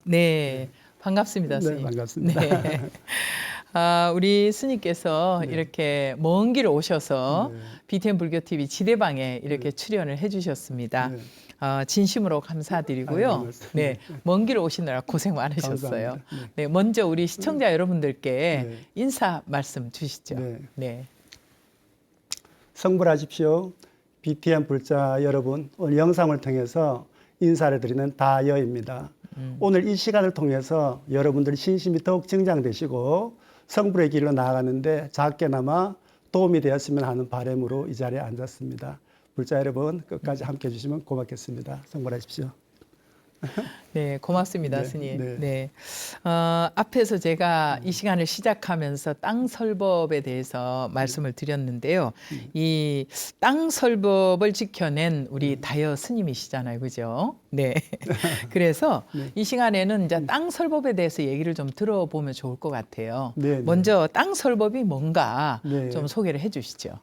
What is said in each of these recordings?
네, 반갑습니다, 네, 스님. 반갑습니다. 네. 우리 스님께서 네. 이렇게 먼 길 오셔서 네. BTN 불교TV 지대방에 이렇게 네. 출연을 해주셨습니다. 네. 진심으로 아이고, 감사드리고요. 말씀. 네, 네. 먼 길 오시느라 고생 많으셨어요. 감사합니다. 네. 네, 먼저 우리 시청자 여러분들께 네. 인사 말씀 주시죠. 네. 네. 성불하십시오. BTN 불자 여러분, 오늘 영상을 통해서 인사를 드리는 다여입니다. 오늘 이 시간을 통해서 여러분들 신심이 더욱 증장되시고 성불의 길로 나아가는데 작게나마 도움이 되었으면 하는 바람으로 이 자리에 앉았습니다. 불자 여러분 끝까지 함께 해주시면 고맙겠습니다. 성불하십시오. 네, 고맙습니다, 네, 스님. 네. 네. 앞에서 제가 이 시간을 시작하면서 땅 설법에 대해서 말씀을 드렸는데요. 이 땅 설법을 지켜낸 우리 다여 스님이시잖아요. 그죠? 네. 그래서 이 시간에는 이제 땅 설법에 대해서 얘기를 좀 들어보면 좋을 것 같아요. 네, 네. 먼저 땅 설법이 뭔가 네. 좀 소개를 해 주시죠.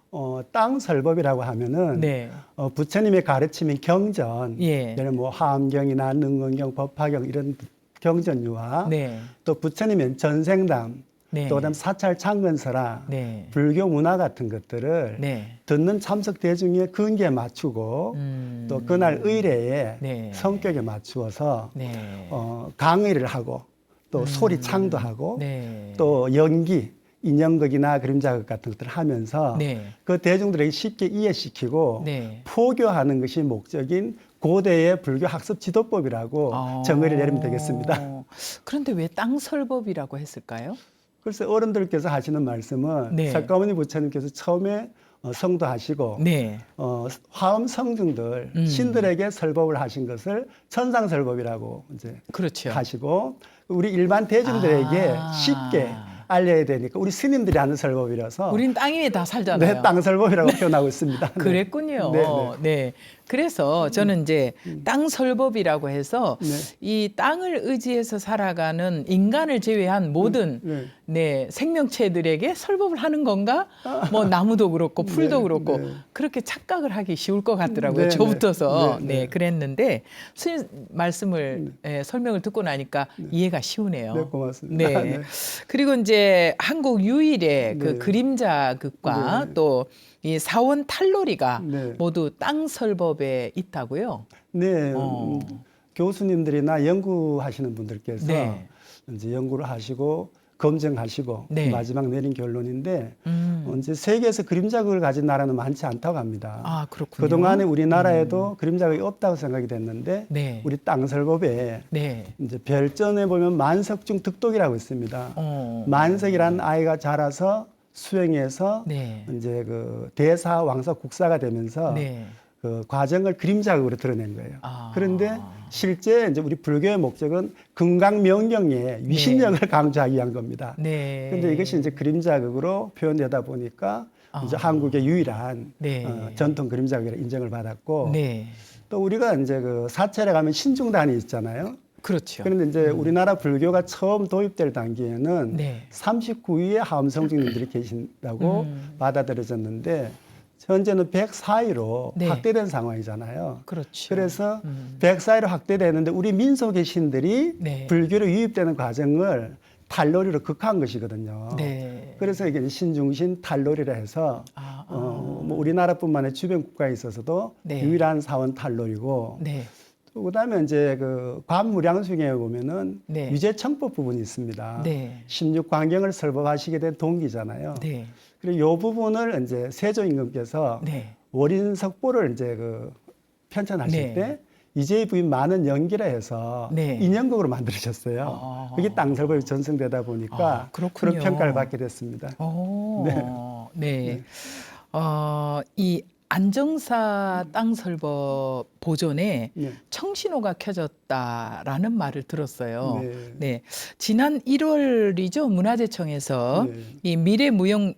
땅 설법이라고 하면은 네. 부처님의 가르침인 경전, 예. 예를 뭐 하암경이나 능언경, 법화경 이런 경전유와 네. 또 부처님의 전생담, 네. 또 그다음 사찰 창건서라 네. 불교 문화 같은 것들을 네. 듣는 참석 대중의 근기에 맞추고 또 그날 의례에 네. 성격에 맞추어서 네. 강의를 하고 또 소리 창도 하고 네. 또 연기, 인형극이나 그림자극 같은 것들을 하면서 네. 그 대중들에게 쉽게 이해시키고 네. 포교하는 것이 목적인 고대의 불교 학습 지도법이라고 정의를 내리면 되겠습니다. 그런데 왜 땅설법이라고 했을까요? 그래서 어른들께서 하시는 말씀은 네. 석가모니 부처님께서 처음에 성도하시고 네. 화엄 성중들 신들에게 설법을 하신 것을 천상설법이라고 이제 그렇죠. 하시고 우리 일반 대중들에게 쉽게 알려야 되니까 우리 스님들이 하는 설법이라서 우린 땅 위에 다 살잖아요. 네, 땅설법이라고 표현하고 있습니다. 네. 그랬군요. 네, 네, 네. 그래서 저는 이제 땅설법이라고 해서 네. 이 땅을 의지해서 살아가는 인간을 제외한 모든 네, 생명체들에게 설법을 하는 건가? 뭐 나무도 그렇고 풀도 네, 그렇고 네. 그렇게 착각을 하기 쉬울 것 같더라고요. 네, 저부터서 네, 네, 네. 그랬는데 스님 말씀을 설명을 듣고 나니까 이해가 쉬우네요. 네, 고맙습니다. 네. 네. 그리고 이제 한국 유일의 그 네. 그림자극과 네. 또 이 사원 탈놀이가 네. 모두 땅설법에 있다고요? 네, 어. 교수님들이나 연구하시는 분들께서 네. 이제 연구를 하시고 검증하시고 네. 마지막 내린 결론인데 이제 세계에서 그림자극을 가진 나라는 많지 않다고 합니다. 아, 그렇군요. 그동안에 우리나라에도 그림자극이 없다고 생각이 됐는데 네. 우리 땅설법에 네. 이제 별전에 보면 만석중 득독이라고 있습니다. 만석이라는 아이가 자라서 수행해서 네. 이제 그 대사, 왕사, 국사가 되면서 네. 그 과정을 그림자극으로 드러낸 거예요. 아. 그런데 실제 이제 우리 불교의 목적은 금강명경의 위신력을 강조하기 위한 겁니다. 네. 그런데 이것이 이제 그림자극으로 표현되다 보니까 이제 한국의 유일한 네. 전통 그림자극으로 인정을 받았고 네. 또 우리가 이제 그 사찰에 가면 신중단이 있잖아요. 그렇죠. 그런데 이제 우리나라 불교가 처음 도입될 단계에는 네. 39위의 하엄성중님들이 계신다고 받아들여졌는데 현재는 104위로 네. 확대된 상황이잖아요. 그렇죠. 그래서 104위로 확대되는데 우리 민속의 신들이 네. 불교로 유입되는 과정을 탈놀이로 극화한 것이거든요. 네. 그래서 이게 신중신 탈놀이라 해서 뭐 우리나라뿐만 아니라 주변 국가에 있어서도 네. 유일한 사원 탈놀이고 네. 또 그다음에 이제 그 관무량수경에 보면은 네. 유제청법 부분이 있습니다. 네. 16광경을 설법하시게 된 동기잖아요. 네. 그리고 이 부분을 이제 세조임금께서 네. 월인석보를 이제 그 편찬하실 네. 때 이재희 부인 많은 연기라 해서 네. 인형극으로 만들으셨어요. 그게 땅설법이 전승되다 보니까 그렇군요. 그런 평가를 받게 됐습니다. 네. 이 안정사 땅설법 보존에 네. 청신호가 켜졌다라는 말을 들었어요. 네. 네. 지난 1월이죠. 문화재청에서 네. 이 미래무형유산,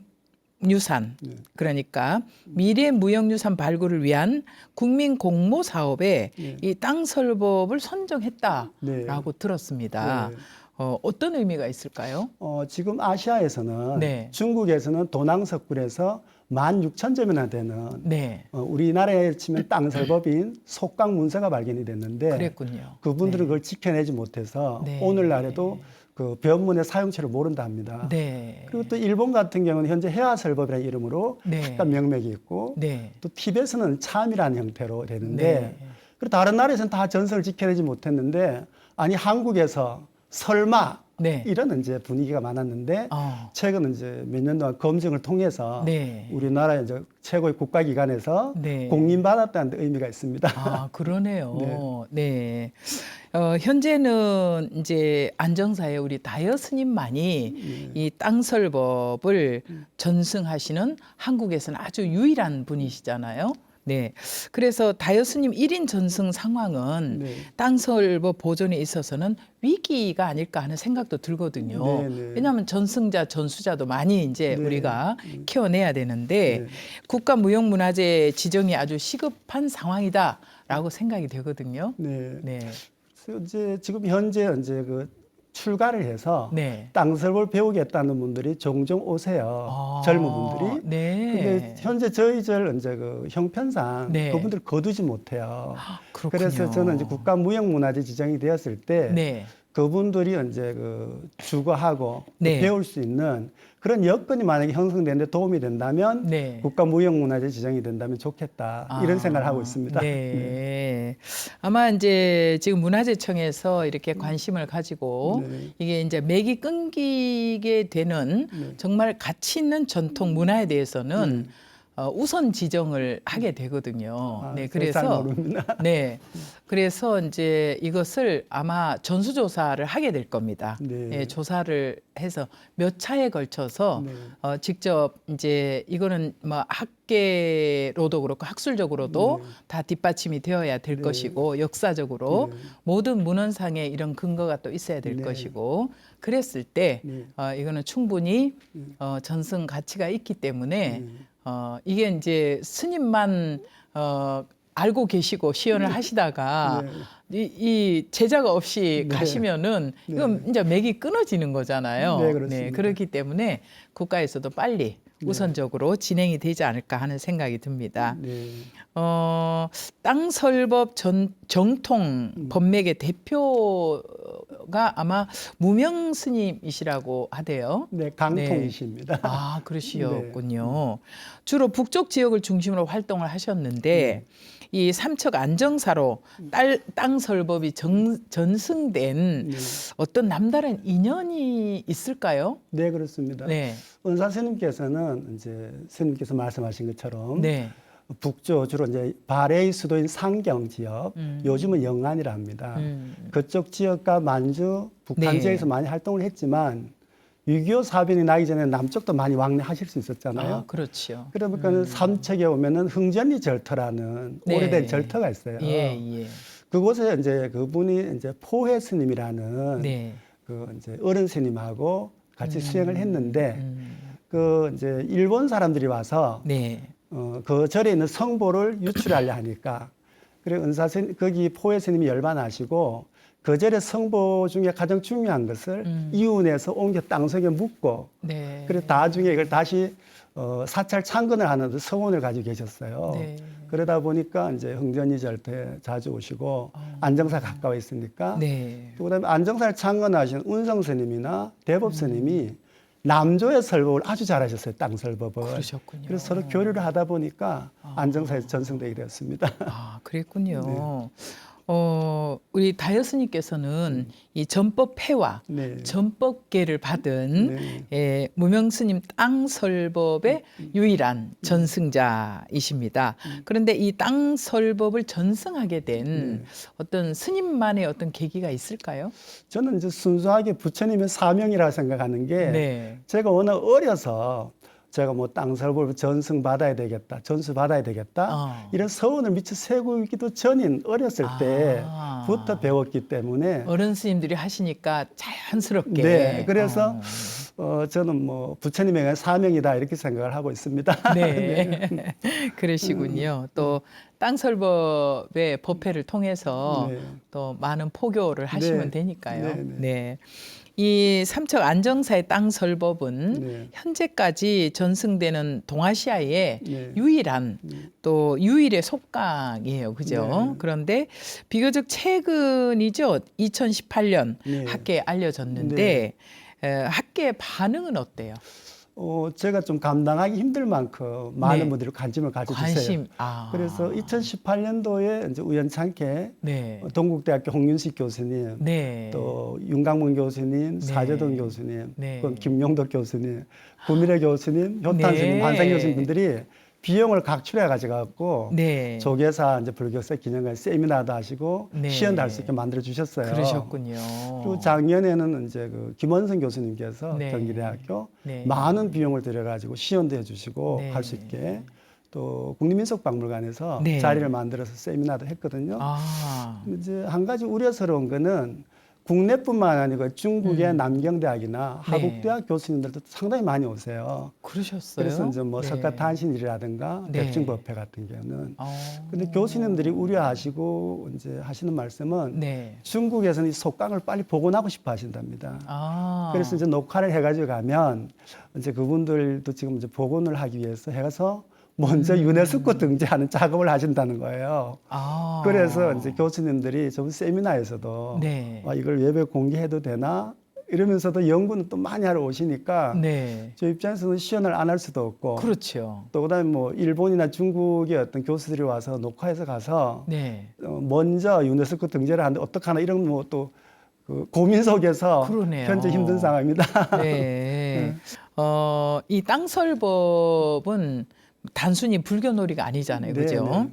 네. 그러니까 미래무형유산 발굴을 위한 국민 공모 사업에 네. 이 땅설법을 선정했다라고 네. 들었습니다. 네. 어떤 의미가 있을까요? 지금 아시아에서는 네. 중국에서는 도낭석굴에서 16,000점이나 되는 네. 우리나라에 치면 땅설법인 속강 문서가 발견이 됐는데 그랬군요. 그분들은 네. 그걸 지켜내지 못해서 네. 오늘날에도 그 변문의 사용처를 모른다 합니다. 네. 그리고 또 일본 같은 경우는 현재 해화설법이라는 이름으로 네. 약간 명맥이 있고 네. 또 티벳은 참이라는 형태로 되는데 네. 그리고 다른 나라에서는 다 전설을 지켜내지 못했는데 아니 한국에서 설마 네. 이런 이제 분위기가 많았는데 최근 이제 몇 년 동안 검증을 통해서 네. 우리나라 이제 최고의 국가기관에서 네. 공인받았다는 의미가 있습니다. 아, 그러네요. 네. 현재는 이제 안정사에 우리 다여 스님만이 이 땅설법을 전승하시는 한국에서는 아주 유일한 분이시잖아요. 네. 그래서 다여 스님 1인 전승 상황은 네. 땅설법 보존에 있어서는 위기가 아닐까 하는 생각도 들거든요. 네, 네. 왜냐하면 전승자, 전수자도 많이 이제 네. 우리가 키워내야 되는데 네. 국가무형문화재 지정이 아주 시급한 상황이다라고 생각이 되거든요. 네. 네. 그래서 이제 지금 현재 이제 그 출가를 해서 네. 땅설법을 배우겠다는 분들이 종종 오세요. 젊은 분들이. 네. 근데 현재 저희 절 이제 그 형편상 네. 그분들 거두지 못해요. 그렇군요. 그래서 저는 이제 국가무형문화재 지정이 되었을 때 네. 그분들이 이제 그 주거하고 네. 배울 수 있는 그런 여건이 만약에 형성되는데 도움이 된다면 네. 국가무형문화재 지정이 된다면 좋겠다 이런 생각을 하고 있습니다. 네. 아마 이제 지금 문화재청에서 이렇게 관심을 가지고 네. 이게 이제 맥이 끊기게 되는 정말 가치 있는 전통 문화에 대해서는 우선 지정을 하게 되거든요. 아, 네, 세상 그래서 모릅니다. 네, 그래서 이제 이것을 아마 전수조사를 하게 될 겁니다. 네. 예, 조사를 해서 몇 차에 걸쳐서 네. 직접 이제 이거는 뭐 학계로도 그렇고 학술적으로도 다 뒷받침이 되어야 될 네. 것이고 역사적으로 네. 모든 문헌상에 이런 근거가 또 있어야 될 네. 것이고 그랬을 때 네. 이거는 충분히 전승 가치가 있기 때문에 이게 이제 스님만 알고 계시고 시연을 하시다가 이 제자가 없이 네. 가시면은 이건 이제 맥이 끊어지는 거잖아요. 네, 그렇습니다. 그렇기 때문에 국가에서도 빨리 우선적으로 진행이 되지 않을까 하는 생각이 듭니다. 네. 땅설법 정통 법맥의 대표가 아마 무명 스님이시라고 하대요. 네, 강통이십니다. 아, 그러시군요. 주로 북쪽 지역을 중심으로 활동을 하셨는데 이 삼척 안정사로 땅설법이 전승된 어떤 남다른 인연이 있을까요? 네, 그렇습니다. 네. 은사 스님께서는 이제 스님께서 말씀하신 것처럼 네. 북조 주로 이제 발해의 수도인 상경 지역, 요즘은 영안이라 합니다. 그쪽 지역과 만주, 북한 네. 지역에서 많이 활동을 했지만 6.25 사변이 나기 전에 남쪽도 많이 왕래하실 수 있었잖아요. 아, 그렇죠. 그러니까 삼척에 오면은 흥전리 절터라는 네. 오래된 절터가 있어요. 예. 그곳에 이제 그분이 이제 포해 스님이라는 네. 그 이제 어른 스님하고 같이 수행을 했는데 그 이제 일본 사람들이 와서 네. 그 절에 있는 성보를 유출하려 하니까 그래 은사스님 거기 포해 스님이 열반하시고 그 절의 성보 중에 가장 중요한 것을 이운에서 옮겨 땅속에 묻고 네. 그래 나중에 이걸 다시 사찰 창건을 하는 서원을 가지고 계셨어요. 네. 그러다 보니까 이제 흥전이 절터에 자주 오시고 안정사 가까워 있으니까 네. 또 그다음에 안정사를 창건하신 운성 스님이나 대법 스님이 남조의 설법을 아주 잘하셨어요. 땅 설법을. 그러셨군요. 그래서 서로 교류를 하다 보니까 안정사에서 전승되게 되었습니다. 아, 그랬군요. 우리 다여 스님께서는 이 전법 폐와 네. 전법계를 받은 무명 스님 땅설법의 유일한 전승자이십니다. 그런데 이 땅설법을 전승하게 된 어떤 스님만의 어떤 계기가 있을까요? 저는 이제 순수하게 부처님의 사명이라 생각하는 게 네. 제가 워낙 어려서 제가 뭐 땅설법을 전승 받아야 되겠다, 전수 받아야 되겠다 이런 서원을 미처 세고 있기도 전인 어렸을 때부터 배웠기 때문에 어른 스님들이 하시니까 자연스럽게. 네, 그래서 저는 뭐 부처님의 사명이다 이렇게 생각을 하고 있습니다. 네. 그러시군요. 또 땅설법의 법회를 통해서 네. 또 많은 포교를 하시면 네. 되니까요. 네, 네. 네. 이 삼척 안정사의 땅설법은 네. 현재까지 전승되는 동아시아의 네. 유일한 또 유일의 속강이에요. 그죠? 네. 그런데 비교적 최근이죠. 2018년 네. 학계에 알려졌는데 학계의 반응은 어때요? 제가 좀 감당하기 힘들 만큼 많은 네. 분들이 관심을 가져주세요. 관심. 그래서 2018년도에 이제 우연찮게 네. 동국대학교 홍윤식 교수님, 네. 또 윤강문 교수님, 네. 사재동 교수님, 네. 그럼 김용덕 교수님, 구미래 교수님, 효탄 스님, 네. 한상 교수님 분들이 비용을 각출해 가져갖고 네. 조계사 이제 불교사 기념관 세미나도 하시고 네. 시연도 할 수 있게 만들어 주셨어요. 그러셨군요. 그리고 작년에는 이제 그 김원성 교수님께서 네. 경기대학교 네. 많은 비용을 들여가지고 시연도 해주시고 네. 할 수 있게 또 국립민속박물관에서 네. 자리를 만들어서 세미나도 했거든요. 아. 이제 한 가지 우려스러운 거는 국내뿐만 아니고 중국의 남경대학이나 네. 하북대학 교수님들도 상당히 많이 오세요. 그러셨어요? 그래서 이제 뭐 네. 석가탄신일이라든가 네. 백중법회 같은 경우는 어. 근데 교수님들이 우려하시고 이제 하시는 말씀은 네. 중국에서는 이 속강을 빨리 복원하고 싶어 하신답니다. 아. 그래서 이제 녹화를 해가지고 가면 이제 그분들도 지금 이제 복원을 하기 위해서 해가서 먼저 유네스코 등재하는 작업을 하신다는 거예요. 아. 그래서 이제 교수님들이 좀 세미나에서도 네. 이걸 외부에 공개해도 되나 이러면서도 연구는 또 많이 하러 오시니까 네. 저 입장에서는 시연을 안 할 수도 없고 그렇죠. 또 그다음에 뭐 일본이나 중국의 어떤 교수들이 와서 녹화해서 가서 네. 먼저 유네스코 등재를 하는데 어떡하나 이런 뭐 또 그 고민 속에서 그러네요. 현재 힘든 상황입니다. 네. 이 땅설법은 단순히 불교 놀이가 아니잖아요. 네, 그죠?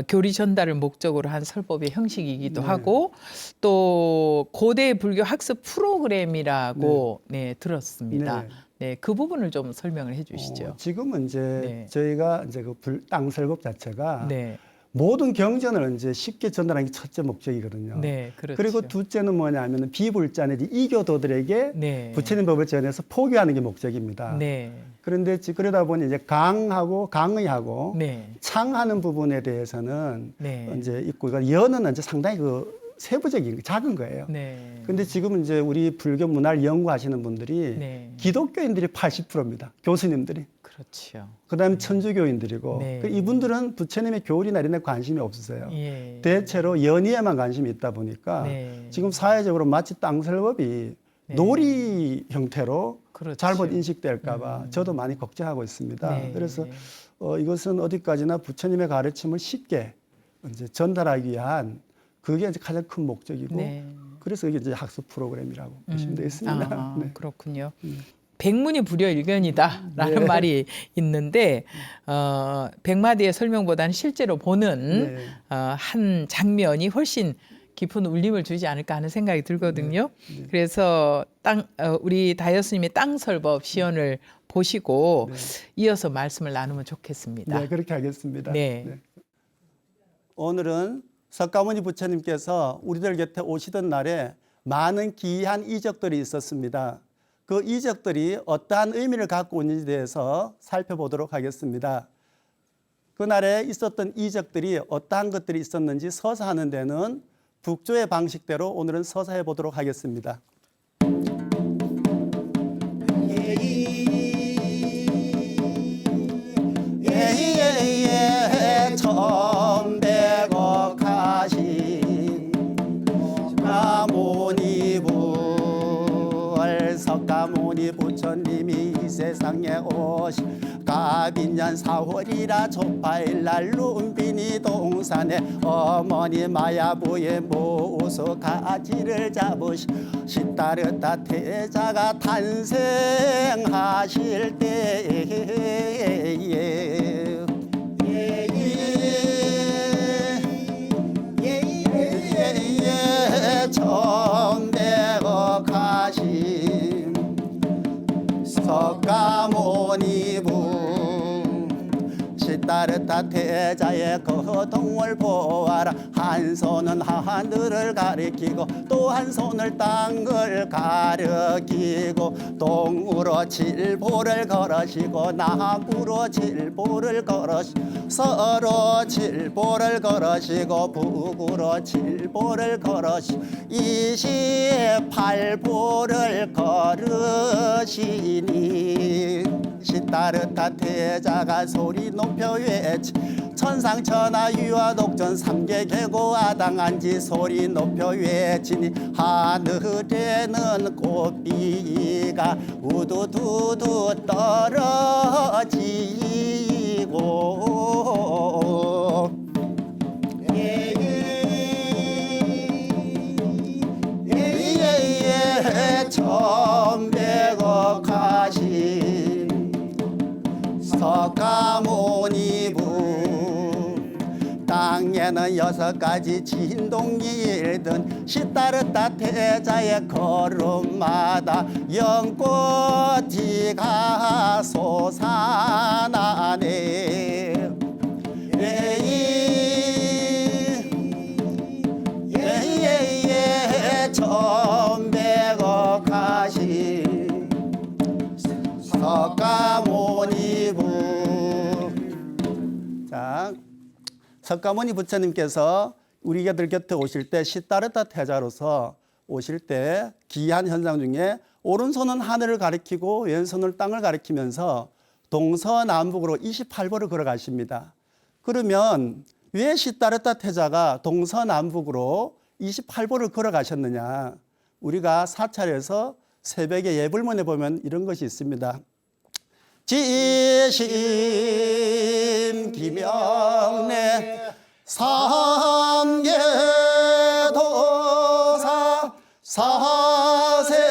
교리 전달을 목적으로 한 설법의 형식이기도 네. 하고 또 고대 불교 학습 프로그램이라고 네, 들었습니다. 네. 네, 그 부분을 좀 설명을 해 주시죠. 지금은 이제 네. 저희가 이제 그 땅설법 자체가 네. 모든 경전을 이제 쉽게 전달하는 게 첫째 목적이거든요. 네, 그렇죠. 그리고 둘째는 뭐냐면 비불자는 이교도들에게 네. 부처님 법을 전해서 포교하는 게 목적입니다. 네. 그런데 그러다 보니 이제 강하고 강의하고 네. 창하는 부분에 대해서는 네. 이제 있고 이거 연은 이제 상당히 그 세부적인 작은 거예요. 네. 근데 지금 이제 우리 불교 문화를 연구하시는 분들이 네. 기독교인들이 80%입니다. 교수님들이. 그렇죠. 그다음에 천주교인들이고 네. 이분들은 부처님의 교리나 이런 데 관심이 없으세요. 예. 대체로 연희에만 관심이 있다 보니까 네. 지금 사회적으로 마치 땅설법이 네. 놀이 형태로 그렇죠. 잘못 인식될까 봐 저도 많이 걱정하고 있습니다. 네. 그래서 이것은 어디까지나 부처님의 가르침을 쉽게 이제 전달하기 위한 그게 이제 가장 큰 목적이고 네. 그래서 이게 이제 학습 프로그램이라고 보시면 되겠습니다. 아, 네. 그렇군요. 백문이 불여일견이다라는 네. 말이 있는데 백마디의 설명보다는 실제로 보는 네. 한 장면이 훨씬 깊은 울림을 주지 않을까 하는 생각이 들거든요. 네. 그래서 우리 다이어스님의 땅설법 시연을 보시고 네. 이어서 말씀을 나누면 좋겠습니다. 네, 그렇게 하겠습니다. 네. 오늘은 석가모니 부처님께서 우리들 곁에 오시던 날에 많은 기이한 이적들이 있었습니다. 그 이적들이 어떠한 의미를 갖고 있는지에 대해서 살펴보도록 하겠습니다. 그날에 있었던 이적들이 어떠한 것들이 있었는지 서사하는 데는 북조의 방식대로 오늘은 서사해 보도록 하겠습니다. 천백억 하신 가모니불 석가모니 부처님이 이 세상에 오신 가빈년 4월이라 조파일날 눈빈이 동산에 어머니 마야부의 모수 가지를 잡으시 시따르다 태자가 탄생하실 때에 천백억 하심 석가모니부 시따르다 태자의 거동을 보아라. 한 손은 하늘을 가리키고 또 한 손을 땅을 가리키고 동으로 칠보를 걸으시고 남으로 칠보를 걸으시고 서로 칠보를 걸으시고 북으로 칠보를 걸으시고 28보를 걸으시니 시따르타 태자가 소리 높여 외치 천상천하 유아독전 삼계 계고 아당한지 소리 높여 외치니 하늘에는 꽃비가 우두두두 떨어지고 천백억 하신 석가모니부 땅에는 6가지 진동이 일든 시따르타 태자의 걸음마다 연꽃이가 솟아나네. 천백억 하신 석가모니부. 자, 석가모니 부처님께서 우리들 곁에 오실 때 시따르타 태자로서 오실 때 기이한 현상 중에 오른손은 하늘을 가리키고 왼손을 땅을 가리키면서 동서남북으로 28보를 걸어가십니다. 그러면 왜 시따르타 태자가 동서남북으로 28보를 걸어가셨느냐? 우리가 사찰에서 새벽에 예불문에 보면 이런 것이 있습니다. 지심 기명내 삼계도사 사생자무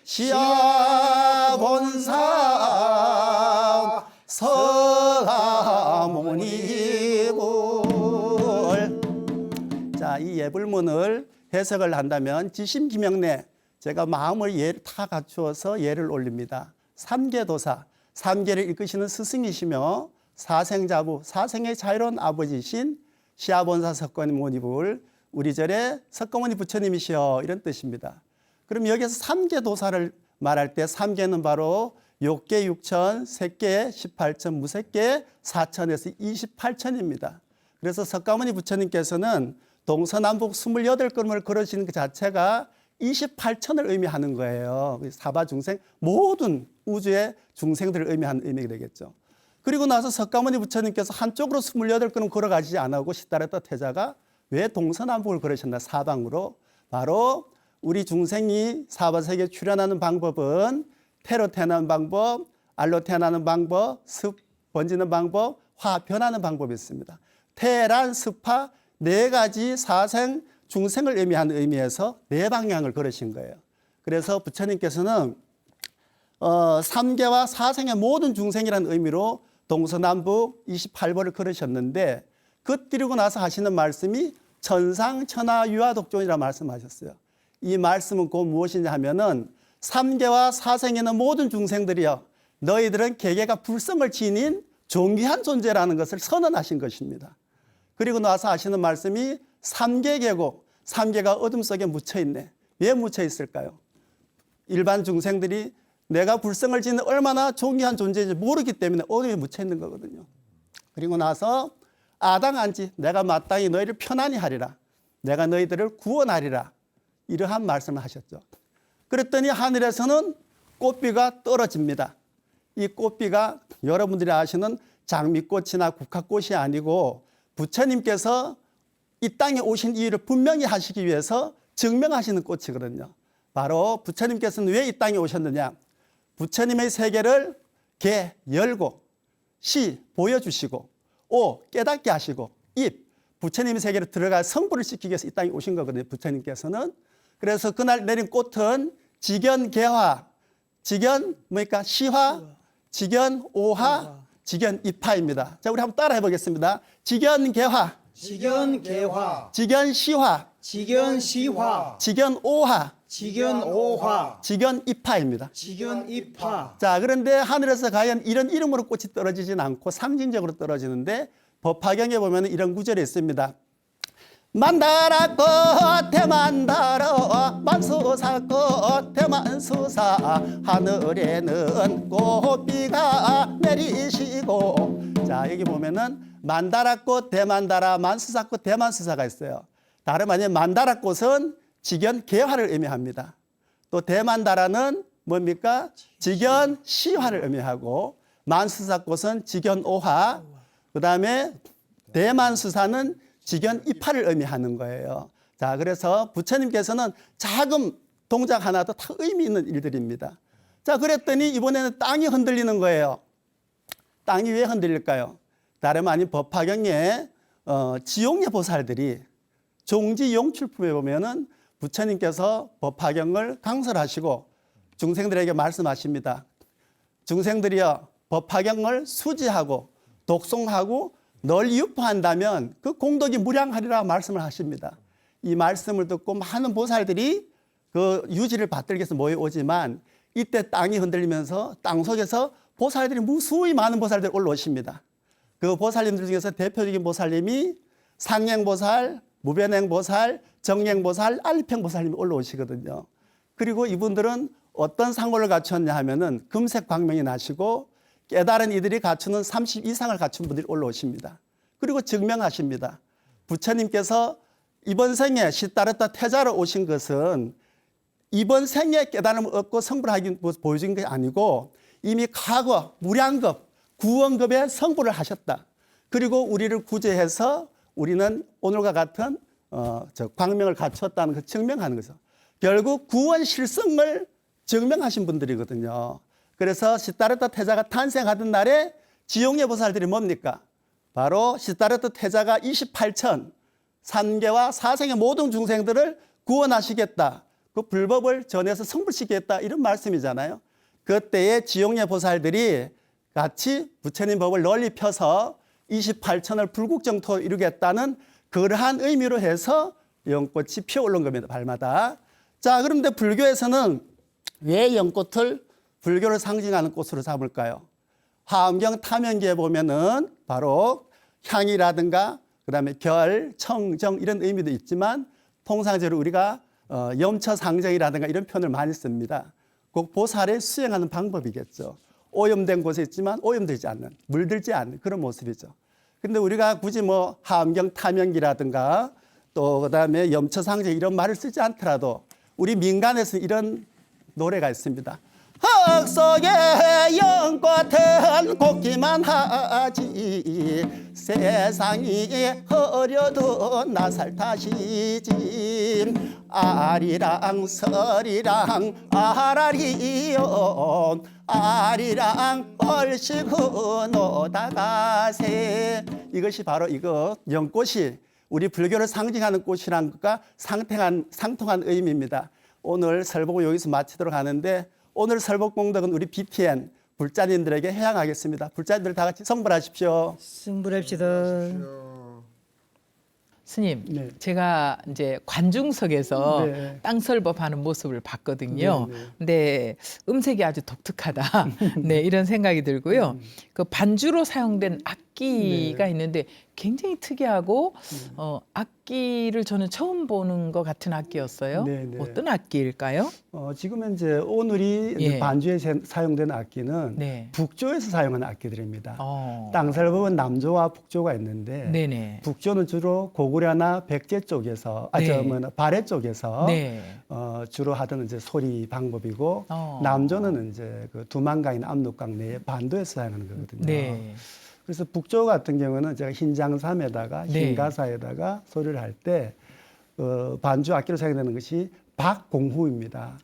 시아본사 서가모니불. 자, 이 예불문을 해석을 한다면 지심기명내, 제가 마음을 예를 다 갖추어서 예를 올립니다. 삼계도사, 삼계를 이끄시는 스승이시며 사생자부, 사생의 자유로운 아버지신 시아본사 석가모니불, 우리 절의 석가모니 부처님이시여, 이런 뜻입니다. 그럼 여기서 삼계도사를 말할 때 삼계는 바로 욕계 6천, 색계 18천, 무색계 4천에서 28천입니다. 그래서 석가모니 부처님께서는 동서남북 28걸음을 걸으시는 그 자체가 28천을 의미하는 거예요. 사바중생, 모든 우주의 중생들을 의미하는 의미가 되겠죠. 그리고 나서 석가모니 부처님께서 한쪽으로 28걸음 걸어가시지 않고 시따르타 태자가 왜 동서남북을 걸으셨나? 사방으로. 바로 우리 중생이 사바세계에 출현하는 방법은 태로 태어나는 방법, 알로 태어나는 방법, 습 번지는 방법, 화 변하는 방법이 있습니다. 태란, 습화 4가지 사생 중생을 의미하는 의미에서 4방향을 걸으신 거예요. 그래서 부처님께서는 3계와 사생의 모든 중생이라는 의미로 동서남북 28보를 걸으셨는데, 그리고 나서 하시는 말씀이 천상천하 유아독존이라 말씀하셨어요. 이 말씀은 곧 무엇이냐 하면은 3계와 사생에 있는 모든 중생들이여, 너희들은 개개가 불성을 지닌 존귀한 존재라는 것을 선언하신 것입니다. 그리고 나서 하시는 말씀이 3계계고, 3계가 어둠 속에 묻혀있네. 왜 묻혀있을까요? 일반 중생들이 내가 불성을 지닌 얼마나 존귀한 존재인지 모르기 때문에 어둠에 묻혀있는 거거든요. 그리고 나서 아당한지, 내가 마땅히 너희를 편안히 하리라, 내가 너희들을 구원하리라, 이러한 말씀을 하셨죠. 그랬더니 하늘에서는 꽃비가 떨어집니다. 이 꽃비가 여러분들이 아시는 장미꽃이나 국화꽃이 아니고 부처님께서 이 땅에 오신 이유를 분명히 하시기 위해서 증명하시는 꽃이거든요. 바로 부처님께서는 왜 이 땅에 오셨느냐? 부처님의 세계를 개 열고, 시 보여주시고, 오 깨닫게 하시고, 입 부처님의 세계로 들어가 성불을 시키기 위해서 이 땅에 오신 거거든요. 부처님께서는. 그래서 그날 내린 꽃은 직연개화, 직연 뭡니까? 시화, 직연 오화, 직연 입화입니다. 자, 우리 한번 따라 해보겠습니다. 직연개화, 직연개화, 직연시화, 직연시화, 직연오화, 직연오화, 직연입하입니다. 직연입하. 자, 그런데 하늘에서 과연 이런 이름으로 꽃이 떨어지진 않고 상징적으로 떨어지는데 법화경에 보면 이런 구절이 있습니다. 만다라 꽃에 만다라 만수사 꽃에 만수사 하늘에는 꽃비가 내리시고. 자, 여기 보면은 만다라 꽃 대만다라 만수사 꽃 대만수사가 있어요. 다름 아닌 만다라 꽃은 직연 개화를 의미합니다. 또 대만다라는 뭡니까? 직연 시화를 의미하고, 만수사 꽃은 직연 오화, 그다음에 대만수사는 직연 입하를 의미하는 거예요. 자, 그래서 부처님께서는 작은 동작 하나도 다 의미 있는 일들입니다. 자, 그랬더니 이번에는 땅이 흔들리는 거예요. 땅이 왜 흔들릴까요? 다름 아닌 법화경에 지용예 보살들이 종지 용출품에 보면은 부처님께서 법화경을 강설하시고 중생들에게 말씀하십니다. 중생들이여, 법화경을 수지하고 독송하고 널리 유포한다면 그 공덕이 무량하리라 말씀을 하십니다. 이 말씀을 듣고 많은 보살들이 그 유지를 받들기 위해서 모여오지만 이때 땅이 흔들리면서 땅 속에서 보살들이 무수히 많은 보살들이 올라오십니다. 그 보살님들 중에서 대표적인 보살님이 상행보살, 무변행보살, 정행보살, 알리평보살님이 올라오시거든요. 그리고 이분들은 어떤 상호를 갖췄냐 하면은 금색 광명이 나시고 깨달은 이들이 갖추는 30 이상을 갖춘 분들이 올라오십니다. 그리고 증명하십니다. 부처님께서 이번 생에 시다르타 태자로 오신 것은 이번 생에 깨달음을 얻고 성불을 하기 보여준 게 아니고 이미 과거 무량급, 구원급의 성불을 하셨다. 그리고 우리를 구제해서 우리는 오늘과 같은 광명을 갖췄다는 걸 증명하는 거죠. 결국 구원 실성을 증명하신 분들이거든요. 그래서 시다르타 태자가 탄생하던 날에 지용예 보살들이 뭡니까? 바로 시다르타 태자가 28천 산계와 사생의 모든 중생들을 구원하시겠다. 그 불법을 전해서 성불시키겠다. 이런 말씀이잖아요. 그때에 지용예 보살들이 같이 부처님 법을 널리 펴서 28천을 불국정토 이루겠다는 그러한 의미로 해서 연꽃이 피어오른 겁니다. 발마다. 자, 그런데 불교에서는 왜 연꽃을 불교를 상징하는 꽃으로 삼을까요? 화엄경 탐연기에 보면은 바로 향이라든가 그다음에 결, 청, 정 이런 의미도 있지만 통상적으로 우리가 염처상정이라든가 이런 표현을 많이 씁니다. 꼭 보살에 수행하는 방법이겠죠. 오염된 곳에 있지만 오염되지 않는, 물들지 않는 그런 모습이죠. 근데 우리가 굳이 뭐 화엄경 탐연기라든가 또 그다음에 염처상정 이런 말을 쓰지 않더라도 우리 민간에서 이런 노래가 있습니다. 흙 속에 연꽃은 곱기만 하지 세상이 흐려도 나살 탓이지 아리랑 서리랑 아라리요 아리랑 얼씨구 노다가세. 이것이 바로 이거 연꽃이 우리 불교를 상징하는 꽃이라는 것과 상통한 의미입니다. 오늘 설법을 여기서 마치도록 하는데 오늘 설법공덕은 우리 BTN 불자님들에게 회양하겠습니다. 불자님들 다 같이 성불하십시오. 승불합시다. 스님, 네. 제가 이제 관중석에서 네. 땅설법하는 모습을 봤거든요. 네, 네. 근데 음색이 아주 독특하다. 네, 이런 생각이 들고요. 그 반주로 사용된 악기가 있는데 굉장히 특이하고 악기를 저는 처음 보는 것 같은 악기였어요. 네, 네. 어떤 악기일까요? 지금 현재 오늘이 예. 반주에 사용된 악기는 네. 북조에서 사용하는 악기들입니다. 어. 땅설법은 남조와 북조가 있는데 네네. 북조는 주로 고구려나 백제 쪽에서 네. 발해 쪽에서 네. 주로 하던 이제 소리 방법이고 어. 남조는 이제 그 두만강이나 압록강 내에 반도에서 사용하는 거거든요. 네. 그래서 북조 같은 경우는 제가 흰장삼에다가 네. 흰가사에다가 소리를 할 때 반주 악기로 사용되는 것이 박공후입니다.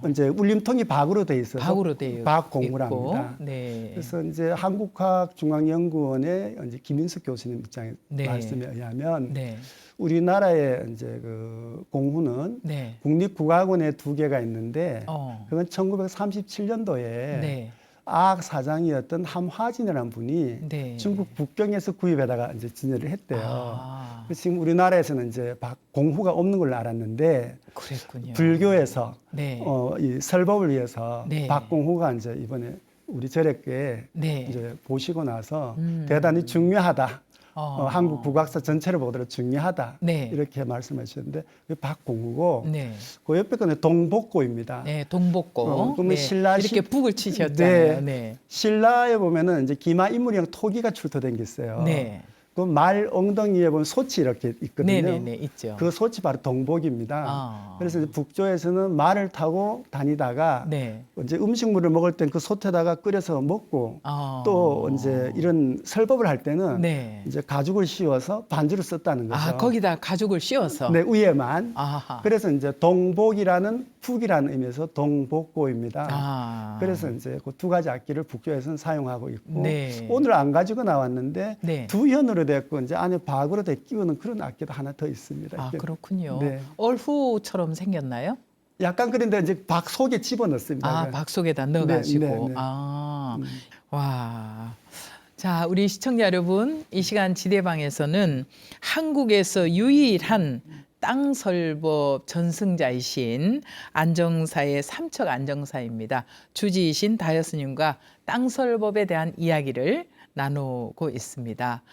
이제 울림통이 박으로 돼 있어서 박으로 되어 박공후라 있고. 합니다. 네. 그래서 이제 한국과학중앙연구원의 이제 김인숙 교수님 입장에 네. 말씀에 의하면 네. 우리나라의 이제 그 공후는 네. 국립국악원에 2개가 있는데 어. 그건 1937년도에 네. 악 사장이었던 함화진이라는 분이 네. 중국 북경에서 구입에다가 이제 진열을 했대요. 아, 그래서 지금 우리나라에서는 이제 공후가 없는 걸로 알았는데 그랬군요. 불교에서 네. 이 설법을 위해서 네. 박공후가 이제 이번에 우리 절에게 네. 이제 보시고 나서 대단히 중요하다. 한국 국악사 전체를 보더라도 중요하다. 네. 이렇게 말씀해 주셨는데 박공후고 네. 그 옆에 거는 동복고입니다. 네, 동복고. 그러면 네. 신라 이렇게 북을 치셨잖아요. 네. 신라에 보면은 이제 기마 인물이랑 토기가 출토된 게 있어요. 네. 그 말 엉덩이에 보면 소치 이렇게 있거든요. 네네네, 있죠. 그 소치 바로 동복입니다. 아. 그래서 이제 북조에서는 말을 타고 다니다가 네. 이제 음식물을 먹을 땐 그 솥에다가 끓여서 먹고 아. 또 이제 이런 설법을 할 때는 네. 이제 가죽을 씌워서 반주를 썼다는 거죠. 아, 거기다 가죽을 씌워서. 네, 위에만. 아하. 그래서 이제 동복이라는 북이라는 의미에서 동복고입니다. 아. 그래서 이제 그 두 가지 악기를 북조에서는 사용하고 있고 네. 오늘 안 가지고 나왔는데 네. 두 현으로 됐고 이제 안에 박으로 돼 끼우는 그런 악기도 하나 더 있습니다. 아, 이렇게. 그렇군요. 네. 얼후처럼 생겼나요? 약간 그런데 이제 박 속에 집어넣습니다. 아, 박 속에다 넣어가지고. 네, 네, 네. 아, 와. 자, 우리 시청자 여러분, 이 시간 지대방에서는 한국에서 유일한 땅설법 전승자이신 안정사의 삼척 안정사입니다. 주지이신 다여스님과 땅설법에 대한 이야기를 나누고 있습니다.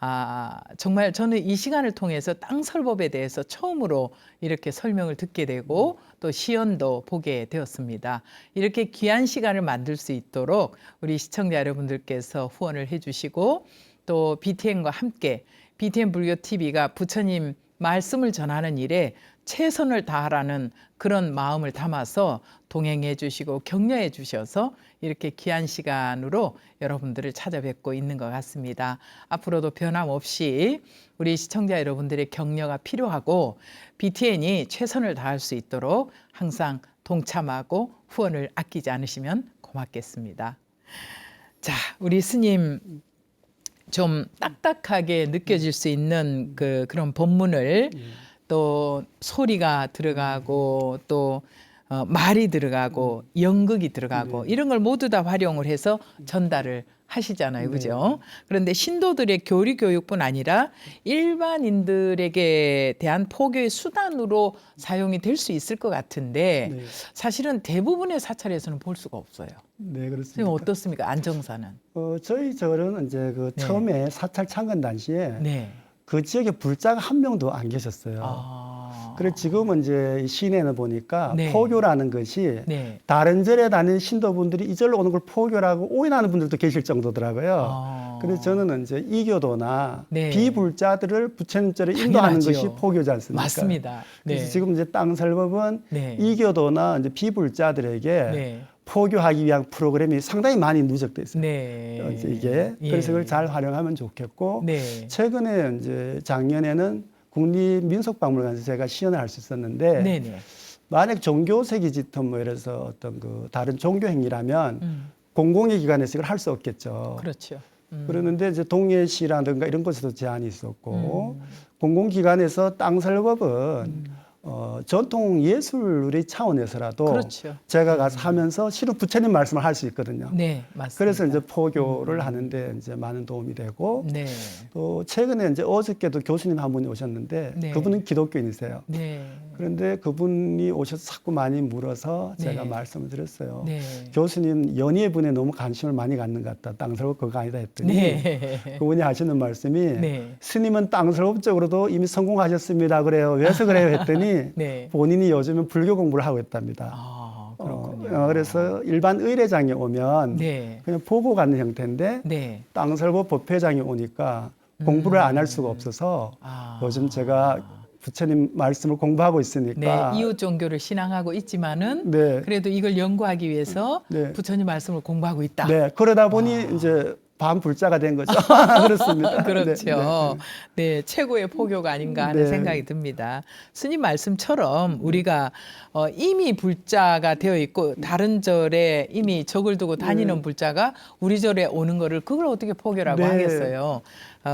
아, 정말 저는 이 시간을 통해서 땅설법에 대해서 처음으로 이렇게 설명을 듣게 되고 또 시연도 보게 되었습니다. 이렇게 귀한 시간을 만들 수 있도록 우리 시청자 여러분들께서 후원을 해주시고 또 BTN과 함께 BTN 불교 TV가 부처님 말씀을 전하는 일에 최선을 다하라는 그런 마음을 담아서 동행해 주시고 격려해 주셔서 이렇게 귀한 시간으로 여러분들을 찾아뵙고 있는 것 같습니다. 앞으로도 변함없이 우리 시청자 여러분들의 격려가 필요하고 BTN이 최선을 다할 수 있도록 항상 동참하고 후원을 아끼지 않으시면 고맙겠습니다. 자, 우리 스님 좀 딱딱하게 느껴질 수 있는 그런 법문을 또 소리가 들어가고 또 말이 들어가고 연극이 들어가고 이런 걸 모두 다 활용을 해서 전달을 하시잖아요. 그죠? 그런데 신도들의 교리 교육뿐 아니라 일반인들에게 대한 포교의 수단으로 사용이 될 수 있을 것 같은데 네. 사실은 대부분의 사찰에서는 볼 수가 없어요. 네, 선생님 그렇습니다. 어떻습니까? 안정사는. 저희 절은 이제 그 네. 처음에 사찰 창건 당시에 네. 그 지역에 불자가 한 명도 안 계셨어요. 아. 그래 지금은 이제 이 시내는 보니까 네. 포교라는 것이 네. 다른 절에 다니는 신도분들이 이 절로 오는 걸 포교라고 오인하는 분들도 계실 정도더라고요. 아. 그래서 저는 이제 이교도나 네. 비불자들을 부처님 절에 인도하는 당연하지요. 것이 포교지 않습니까? 맞습니다. 그래서 네. 지금 이제 땅설법은 네. 이교도나 이제 비불자들에게 네. 포교하기 위한 프로그램이 상당히 많이 누적돼 있어요. 네. 이제 이게 예. 그래서 그걸 잘 활용하면 좋겠고 네. 최근에 이제 작년에는 국립민속박물관에서 제가 시연을 할 수 있었는데 네네. 만약 종교세기 짙은 뭐 이래서 어떤 그 다른 종교 행위라면 공공의 기관에서 이걸 할 수 없겠죠. 그렇죠. 그러는데 이제 동해시라든가 이런 곳에도 제한이 있었고 공공기관에서 땅설법은 전통 예술의 차원에서라도 그렇죠. 제가 가서 하면서 실은 부처님 말씀을 할 수 있거든요. 네, 맞습니다. 그래서 이제 포교를 하는데 이제 많은 도움이 되고 네. 또 최근에 이제 어저께도 교수님 한 분이 오셨는데 네. 그분은 기독교인이세요. 네. 그런데 그분이 오셔서 자꾸 많이 물어서 제가 네. 말씀을 드렸어요. 네. 교수님 연예분에 너무 관심을 많이 갖는 것 같다. 땅설법 그거 아니다 했더니 네. 그분이 하시는 말씀이 네. 스님은 땅설법적으로도 이미 성공하셨습니다. 그래요. 왜서 그래요? 했더니 네. 본인이 요즘은 불교 공부를 하고 있답니다. 아, 그렇군요. 그래서 일반 의례장에 오면 네. 그냥 보고 가는 형태인데 네. 땅설법 법회장에 오니까 공부를 안 할 수가 없어서 아. 요즘 제가 부처님 말씀을 공부하고 있으니까 네, 이웃 종교를 신앙하고 있지만은 네. 그래도 이걸 연구하기 위해서 네. 부처님 말씀을 공부하고 있다. 네, 그러다 보니 이제 반불자가 된 거죠. 그렇습니다. 그렇죠. 네, 최고의 포교가 아닌가 하는 네. 생각이 듭니다. 스님 말씀처럼 우리가 이미 불자가 되어 있고 다른 절에 이미 적을 두고 다니는 불자가 우리 절에 오는 거를 그걸 어떻게 포교라고 네. 하겠어요.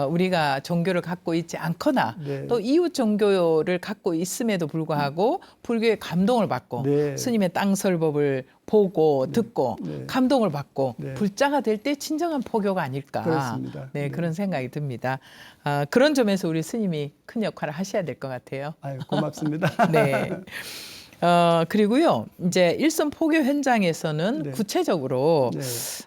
우리가 종교를 갖고 있지 않거나 네. 또 이웃 종교를 갖고 있음에도 불구하고 불교에 감동을 받고 네. 스님의 땅설법을 보고 듣고 네. 감동을 받고 네. 불자가 될 때 진정한 포교가 아닐까. 그렇습니다. 네, 네. 그런 생각이 듭니다. 그런 점에서 우리 스님이 큰 역할을 하셔야 될 것 같아요. 아유, 고맙습니다. 네. 그리고요, 이제 일선 포교 현장에서는 네. 구체적으로 네.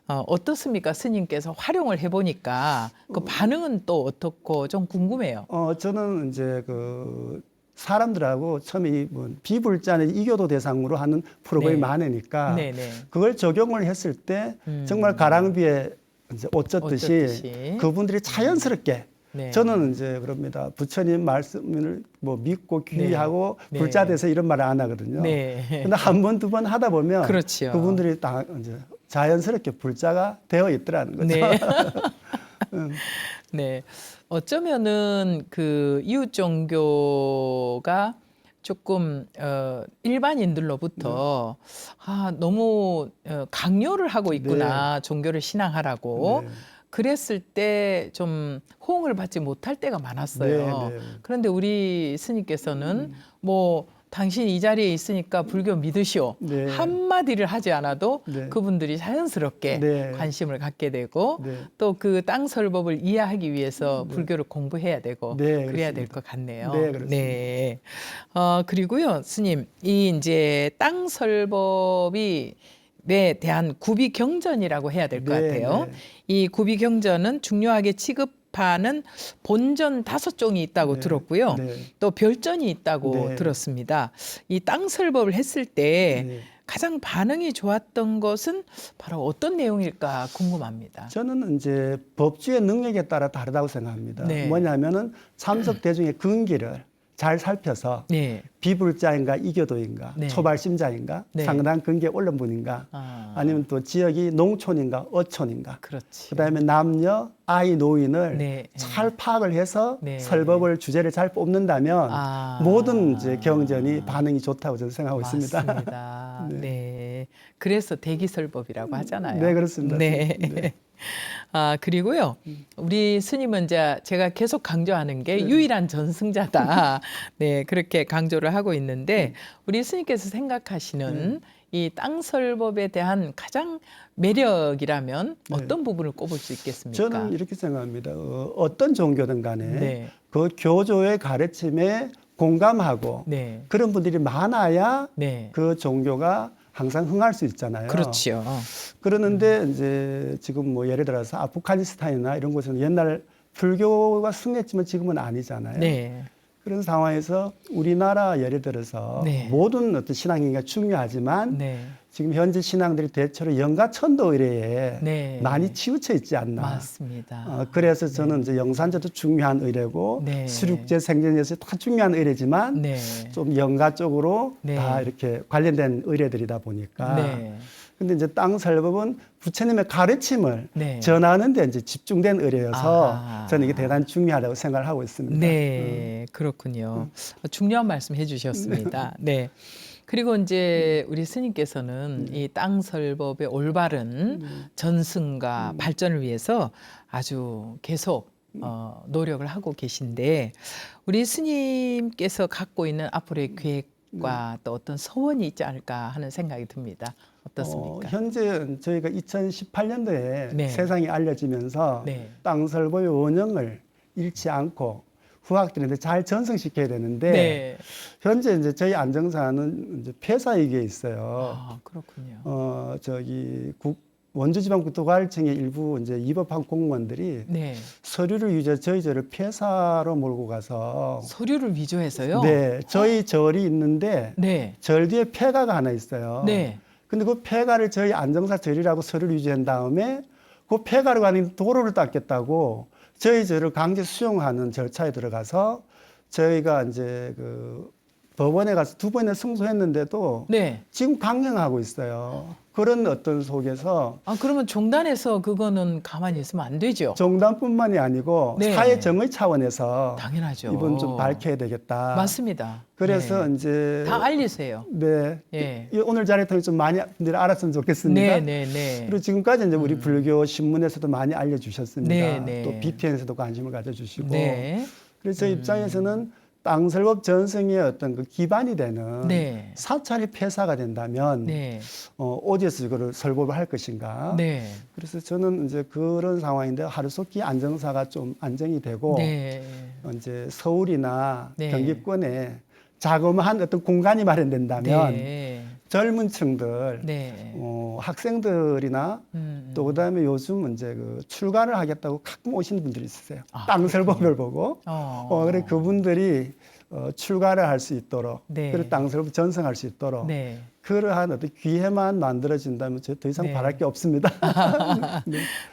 어떻습니까? 스님께서 활용을 해보니까 그 반응은 또 어떻고 좀 궁금해요. 저는 이제 그 사람들하고 처음에 뭐 비불자는 이교도 대상으로 하는 프로그램이 네. 많으니까 네네. 그걸 적용을 했을 때 정말 가랑비에 이제 옷 옷 젖듯이 젖듯이. 그분들이 자연스럽게 네. 저는 이제 그럽니다. 부처님 말씀을 뭐 믿고 귀하고 네. 불자 돼서 이런 말을 안 하거든요. 네. 근데 한 번, 두 번 하다 보면 그렇죠. 그분들이 다 이제 자연스럽게 불자가 되어 있더라는 거죠. 네. 네. 어쩌면은 그 이웃 종교가 조금 일반인들로부터 너무 강요를 하고 있구나. 종교를 신앙하라고. 네. 그랬을 때 좀 호응을 받지 못할 때가 많았어요. 네, 네. 그런데 우리 스님께서는 뭐 당신 이 자리에 있으니까 불교 믿으시오. 네. 한마디를 하지 않아도 네. 그분들이 자연스럽게 네. 관심을 갖게 되고 네. 또 그 땅설법을 이해하기 위해서 불교를 공부해야 되고 네, 그래야 그렇습니다. 될 것 같네요. 네, 그렇습니다. 네. 그리고요, 스님, 이 이제 땅설법이 에 대한 구비 경전이라고 해야 될 것 네, 같아요. 네. 이 구비 경전은 중요하게 취급하는 본전 5종이 있다고 네, 들었고요. 네. 또 별전이 있다고 네. 들었습니다. 이 땅설법을 했을 때 네. 가장 반응이 좋았던 것은 바로 어떤 내용일까 궁금합니다. 저는 이제 법주의 능력에 따라 다르다고 생각합니다. 네. 뭐냐면은 참석 대중의 근기를 잘 살펴서 네. 비불자인가 이교도인가 네. 초발심자인가 네. 상당 근기에 올른 분인가 아니면 또 지역이 농촌인가 어촌인가 그렇지. 그다음에 남녀 아이 노인을 네. 잘 파악을 해서 네. 설법을 주제를 잘 뽑는다면 아. 모든 이제 경전이 반응이 좋다고 저는 생각하고 있습니다. 맞습니다. 네. 네. 그래서 대기설법이라고 하잖아요. 네, 그렇습니다. 네. 네. 그리고요. 우리 스님은 이제 제가 계속 강조하는 게 네. 유일한 전승자다. 네, 그렇게 강조를 하고 있는데 우리 스님께서 생각하시는 이 땅설법에 대한 가장 매력이라면 네. 어떤 부분을 꼽을 수 있겠습니까? 저는 이렇게 생각합니다. 어떤 종교든 간에 네. 그 교조의 가르침에 공감하고 네. 그런 분들이 많아야 네. 그 종교가 항상 흥할 수 있잖아요. 그렇죠. 그러는데 이제 지금 뭐 예를 들어서 아프가니스탄이나 이런 곳은 옛날 불교가 승했지만 지금은 아니잖아요. 네. 그런 상황에서 우리나라 예를 들어서 네. 모든 어떤 신앙행위가 중요하지만 네. 지금 현재 신앙들이 대체로 영가천도 의례에 네. 많이 치우쳐 있지 않나. 맞습니다. 그래서 저는 이제 영산제도 중요한 의례고 네. 수륙제 생전제도 다 중요한 의례지만 네. 좀 영가 쪽으로 네. 다 이렇게 관련된 의례들이다 보니까 네. 근데 이제 땅설법은 부처님의 가르침을 네. 전하는 데 이제 집중된 의례여서 아하. 저는 이게 대단히 중요하다고 생각을 하고 있습니다. 네, 그렇군요. 중요한 말씀 해주셨습니다. 네. 그리고 이제 우리 스님께서는 이 땅설법의 올바른 전승과 발전을 위해서 아주 계속 노력을 하고 계신데 우리 스님께서 갖고 있는 앞으로의 계획과 또 어떤 소원이 있지 않을까 하는 생각이 듭니다. 어떻습니까? 현재 저희가 2018년도에 네. 세상에 알려지면서 네. 땅설법의 원형을 잃지 않고 후학들한테 잘 전승시켜야 되는데 네. 현재 이제 저희 안정사는 이제 폐사위기에 있어요. 그렇군요. 저기 원주지방국토관리청의 일부 이제 입업한 공무원들이 네. 서류를 위조해 저희 절을 폐사로 몰고 가서 서류를 위조해서요? 네, 저희 절이 있는데 네. 절 뒤에 폐가가 하나 있어요. 네. 근데 그 폐가를 저희 안정사 절이라고 서류를 위조한 다음에 그 폐가로 가는 도로를 닦겠다고 저희 절을 강제 수용하는 절차에 들어가서 저희가 이제 그 법원에 가서 2번에 승소했는데도 네. 지금 강행하고 있어요. 그런 어떤 속에서 아, 그러면 종단에서 그거는 가만히 있으면 안 되죠. 정당뿐만이 아니고 네. 사회 정의 차원에서 당연하죠. 이번 좀 밝혀야 되겠다. 맞습니다. 그래서 네. 이제 다 알리세요. 네. 예. 이 오늘 자리를 통해 좀 많이 분들이 알았으면 좋겠습니다. 네, 네, 네. 그리고 지금까지 이제 우리 불교 신문에서도 많이 알려주셨습니다. 네, 네. 또 BTN에서도 관심을 가져주시고. 네. 그래서 제 입장에서는 땅설법 전승의 어떤 그 기반이 되는 네. 사찰이 폐사가 된다면 네. 어디에서 이거를 설법을 할 것인가. 네. 그래서 저는 이제 그런 상황인데 하루속히 안정사가 좀 안정이 되고 네. 이제 서울이나 네. 경기권에 자그마한 어떤 공간이 마련된다면 네. 젊은 층들, 네. 학생들이나 또 그다음에 요즘 이제 그 출가를 하겠다고 가끔 오시는 분들이 있으세요. 아, 땅설법을 보고. 어. 그래 그분들이 출가를 할 수 있도록, 네. 그리고 땅설법 전승할 수 있도록 네. 그러한 어떤 기회만 만들어진다면 저 더 이상 네. 바랄 게 없습니다.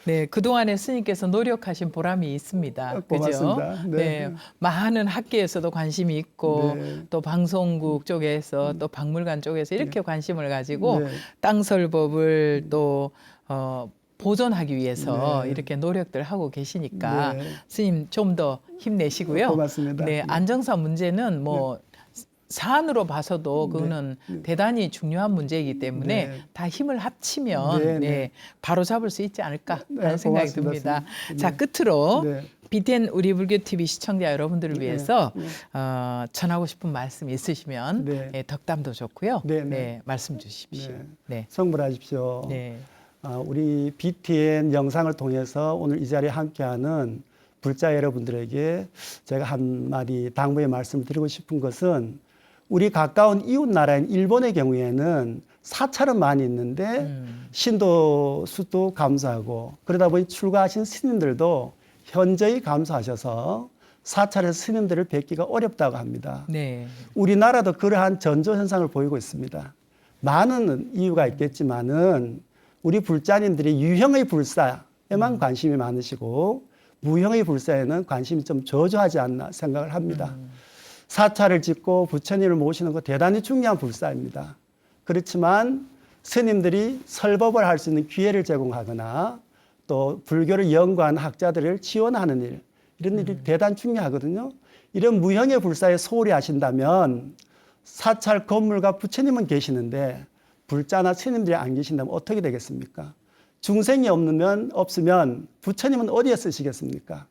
네, 그동안에 스님께서 노력하신 보람이 있습니다. 고맙습니다. 그죠? 네. 네. 많은 학계에서도 관심이 있고 네. 또 방송국 쪽에서 또 박물관 쪽에서 이렇게 관심을 가지고 네. 땅설법을 또 보존하기 위해서 네. 이렇게 노력들 하고 계시니까 네. 스님 좀 더 힘내시고요. 고맙습니다. 네, 안정사 문제는 뭐 사안으로 봐서도 그거는 대단히 중요한 문제이기 때문에 네. 다 힘을 합치면 네, 네, 네. 바로 잡을 수 있지 않을까 네, 하는 생각이 고맙습니다. 듭니다. 네. 자, 끝으로 네. BTN 우리 불교 TV 시청자 여러분들을 위해서 네. 전하고 싶은 말씀 있으시면 네. 예, 덕담도 좋고요. 네, 네, 네. 말씀 주십시오. 네. 네. 성불하십시오. 네. 우리 BTN 영상을 통해서 오늘 이 자리에 함께하는 불자 여러분들에게 제가 한마디 당부의 말씀을 드리고 싶은 것은 우리 가까운 이웃 나라인 일본의 경우에는 사찰은 많이 있는데 신도 수도 감소하고 그러다 보니 출가하신 스님들도 현저히 감소하셔서 사찰에서 스님들을 뵙기가 어렵다고 합니다. 네. 우리나라도 그러한 전조 현상을 보이고 있습니다. 많은 이유가 있겠지만은 우리 불자님들이 유형의 불사에만 관심이 많으시고 무형의 불사에는 관심이 좀 저조하지 않나 생각을 합니다. 사찰을 짓고 부처님을 모시는 거 대단히 중요한 불사입니다. 그렇지만 스님들이 설법을 할 수 있는 기회를 제공하거나 또 불교를 연구하는 학자들을 지원하는 일, 이런 일이 대단히 중요하거든요. 이런 무형의 불사에 소홀히 하신다면 사찰 건물과 부처님은 계시는데 불자나 스님들이 안 계신다면 어떻게 되겠습니까? 중생이 없으면 부처님은 어디에 쓰시겠습니까?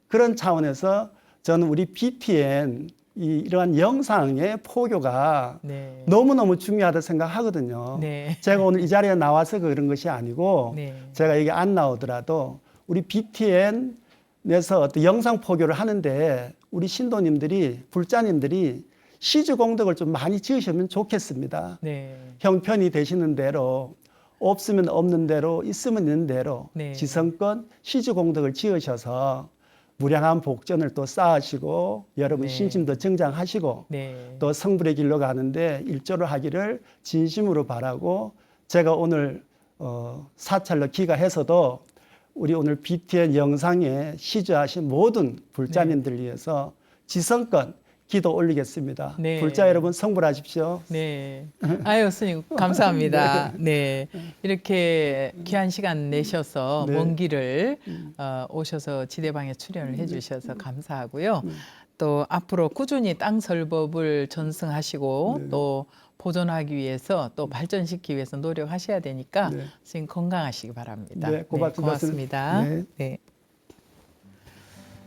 그런 차원에서 저는 우리 BTN 이러한 영상의 포교가 네. 너무너무 중요하다 생각하거든요. 네. 제가 오늘 이 자리에 나와서 그런 것이 아니고 네. 제가 여기 안 나오더라도 우리 BTN에서 어떤 영상 포교를 하는데 우리 신도님들이 불자님들이 시주 공덕을 좀 많이 지으시면 좋겠습니다. 네. 형편이 되시는 대로 없으면 없는 대로 있으면 있는 대로 네. 지성껏 시주 공덕을 지으셔서 무량한 복전을 또 쌓으시고 여러분 네. 신심도 정장하시고 네. 또 성불의 길로 가는데 일조를 하기를 진심으로 바라고 제가 오늘 사찰로 귀가해서도 우리 오늘 BTN 영상에 시주하신 모든 불자님들 위해서 지성껏 기도 올리겠습니다. 네. 불자 여러분 성불하십시오. 네. 아유, 스님, 감사합니다. 네. 이렇게 귀한 시간 내셔서 네. 먼 길을 오셔서 지대방에 출연을 해주셔서 감사하고요. 또 앞으로 꾸준히 땅설법을 전승하시고 네. 또 보존하기 위해서 또 발전시키기 위해서 노력하셔야 되니까 네. 스님 건강하시기 바랍니다. 네, 고맙습니다. 고맙습니다. 네. 네.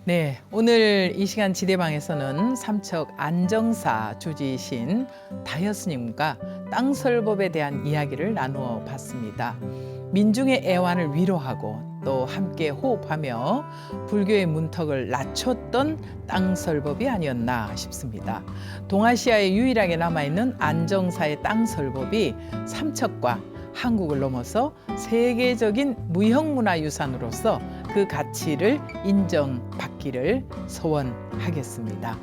네, 오늘 이 시간 지대방에서는 삼척 안정사 주지이신 다여 스님과 땅설법에 대한 이야기를 나누어 봤습니다. 민중의 애환을 위로하고 또 함께 호흡하며 불교의 문턱을 낮췄던 땅설법이 아니었나 싶습니다. 동아시아에 유일하게 남아있는 안정사의 땅설법이 삼척과 한국을 넘어서 세계적인 무형문화유산으로서 그 가치를 인정받기를 소원하겠습니다.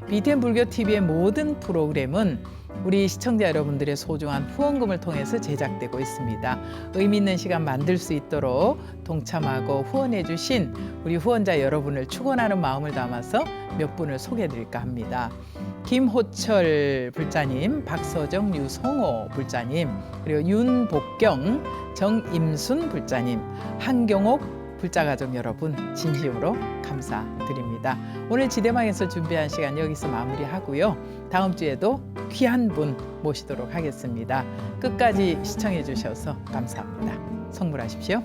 BTN 불교TV의 모든 프로그램은 우리 시청자 여러분들의 소중한 후원금을 통해서 제작되고 있습니다. 의미 있는 시간 만들 수 있도록 동참하고 후원해 주신 우리 후원자 여러분을 축원하는 마음을 담아서 몇 분을 소개해 드릴까 합니다. 김호철 불자님, 박서정, 유성호 불자님, 그리고 윤복경, 정임순 불자님, 한경옥 불자가족 여러분 진심으로 감사드립니다. 오늘 지대망에서 준비한 시간 여기서 마무리하고요. 다음 주에도 귀한 분 모시도록 하겠습니다. 끝까지 시청해 주셔서 감사합니다. 성불하십시오.